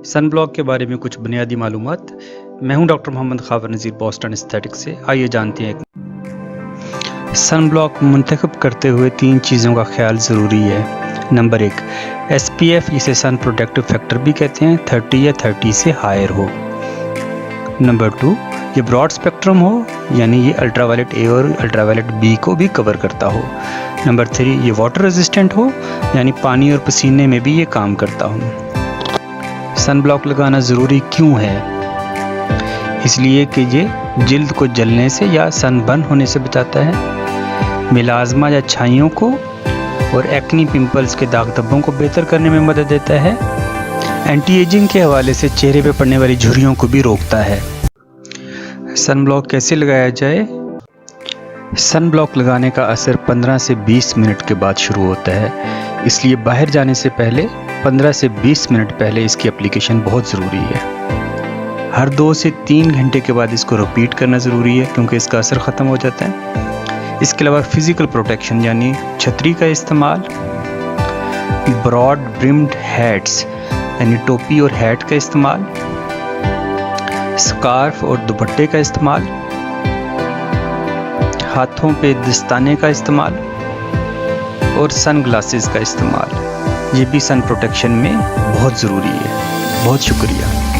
Sun block के बारे में कुछ बुनियादी मालूमात। मैं हूं डॉक्टर मोहम्मद खावर नज़ीर बोस्टन एस्थेटिक्स से। आइए जानते हैं। सन ब्लॉक मुंतखब करते हुए 3 चीज़ों का ख्याल ज़रूरी है। नंबर 1, SPF, इसे सन प्रोटेक्टिव फैक्टर भी कहते हैं, 30 या 30 से हायर हो। नंबर 2, ये ब्रॉड स्पेक्ट्रम हो, यानी ये अल्ट्रावायलेट A और अल्ट्रावायलेट B को भी कवर करता हो। नंबर 3, ये वाटर रेजिस्टेंट हो, यानी पानी और पसीने में भी ये काम करता हो। सन ब्लॉक लगाना ज़रूरी क्यों है? इसलिए कि ये जिल्द को जलने से या सनबर्न होने से बचाता है, मिलाज़मा या छाइयों को और एक्नी पिंपल्स के दाग धब्बों को बेहतर करने में मदद देता है, एंटी एजिंग के हवाले से चेहरे पे पड़ने वाली झुर्रियों को भी रोकता है। सन ब्लॉक कैसे लगाया जाए? सन ब्लॉक लगाने का असर 15 से 20 मिनट के बाद शुरू होता है, इसलिए बाहर जाने से पहले 15 से 20 मिनट पहले इसकी एप्लीकेशन बहुत ज़रूरी है। हर 2 से 3 घंटे के बाद इसको रिपीट करना ज़रूरी है, क्योंकि इसका असर ख़त्म हो जाता है। इसके अलावा फिज़िकल प्रोटेक्शन यानी छतरी का इस्तेमाल, ब्रॉड ब्रिम्ड हैट्स यानी टोपी और हैट का इस्तेमाल, स्कार्फ और दुपट्टे का इस्तेमाल, हाथों पे दस्ताने का इस्तेमाल और सन ग्लासेस का इस्तेमाल, ये भी सन प्रोटेक्शन में बहुत ज़रूरी है। बहुत शुक्रिया।